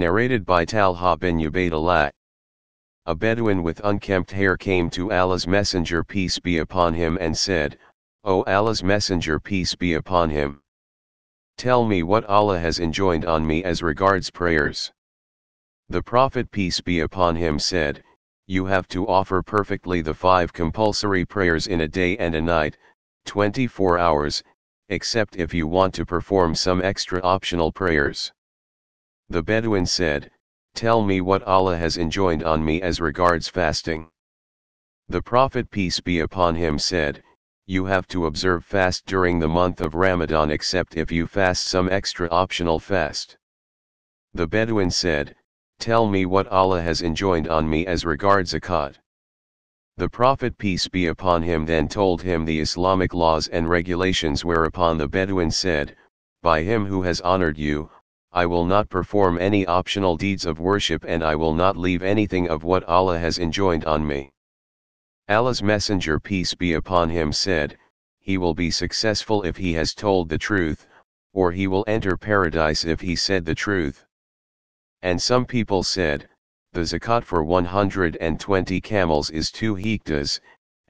Narrated by Talha bin Ubaydullah. A Bedouin with unkempt hair came to Allah's Messenger peace be upon him and said, O Allah's Messenger peace be upon him, tell me what Allah has enjoined on me as regards prayers. The Prophet peace be upon him said, you have to offer perfectly the 5 compulsory prayers in a day and a night, 24 hours, except if you want to perform some extra optional prayers. The Bedouin said, tell me what Allah has enjoined on me as regards fasting. The Prophet peace be upon him said, you have to observe fast during the month of Ramadan except if you fast some extra optional fast. The Bedouin said, tell me what Allah has enjoined on me as regards zakat. The Prophet peace be upon him then told him the Islamic laws and regulations, whereupon the Bedouin said, by him who has honored you, I will not perform any optional deeds of worship and I will not leave anything of what Allah has enjoined on me. Allah's Messenger peace be upon him said, he will be successful if he has told the truth, or he will enter paradise if he said the truth. And some people said, the zakat for 120 camels is 2 hektas,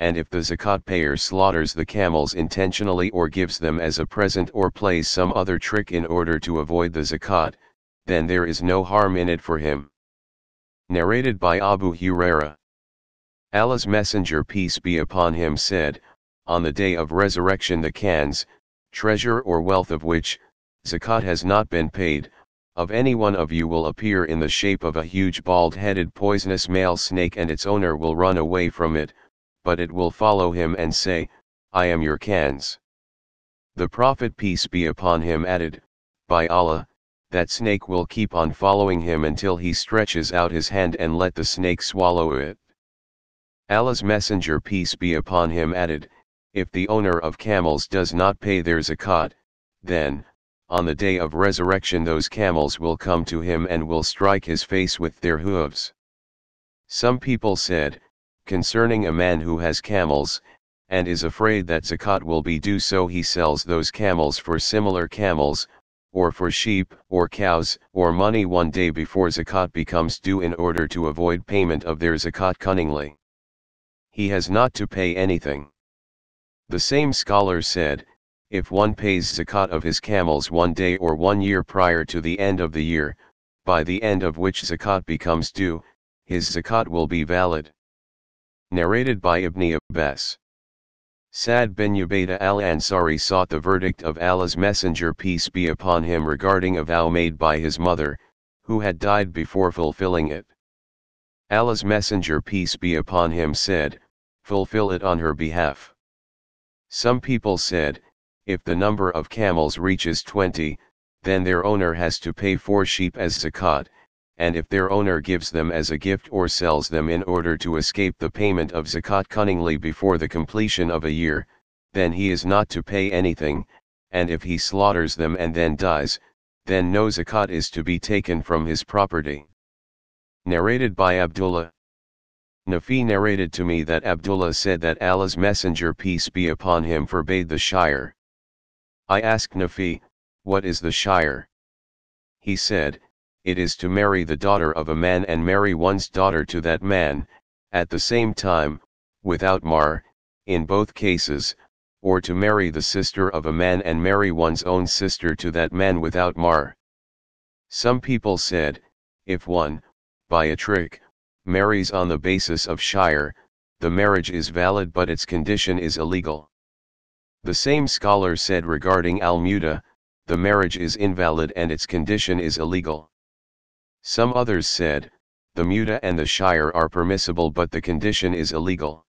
and if the zakat payer slaughters the camels intentionally or gives them as a present or plays some other trick in order to avoid the zakat, then there is no harm in it for him. Narrated by Abu Hurairah. Allah's Messenger peace be upon him said, on the day of resurrection the cans, treasure or wealth of which, zakat has not been paid, of any one of you will appear in the shape of a huge bald-headed poisonous male snake, and its owner will run away from it, but it will follow him and say, I am your cans. The Prophet peace be upon him added, by Allah, that snake will keep on following him until he stretches out his hand and let the snake swallow it. Allah's Messenger peace be upon him added, if the owner of camels does not pay their zakat, then, on the day of resurrection those camels will come to him and will strike his face with their hooves. Some people said, concerning a man who has camels, and is afraid that zakat will be due, so he sells those camels for similar camels, or for sheep or cows or money one day before zakat becomes due in order to avoid payment of their zakat cunningly. He has not to pay anything. The same scholar said, if one pays zakat of his camels one day or 1 year prior to the end of the year, by the end of which zakat becomes due, his zakat will be valid. Narrated by Ibn Abbas. Sa'd bin Ubadah al-Ansari sought the verdict of Allah's Messenger peace be upon him regarding a vow made by his mother, who had died before fulfilling it. Allah's Messenger peace be upon him said, fulfill it on her behalf. Some people said, if the number of camels reaches 20, then their owner has to pay 4 sheep as zakat, and if their owner gives them as a gift or sells them in order to escape the payment of zakat cunningly before the completion of a year, then he is not to pay anything, and if he slaughters them and then dies, then no zakat is to be taken from his property. Narrated by Abdullah. Nafi narrated to me that Abdullah said that Allah's Messenger peace be upon him forbade the shire. I asked Nafi, what is the shire? He said, it is to marry the daughter of a man and marry one's daughter to that man, at the same time, without mar, in both cases, or to marry the sister of a man and marry one's own sister to that man without mar. Some people said, if one, by a trick, marries on the basis of shire, the marriage is valid but its condition is illegal. The same scholar said regarding al-muta, the marriage is invalid and its condition is illegal. Some others said, the muta and the shire are permissible but the condition is illegal.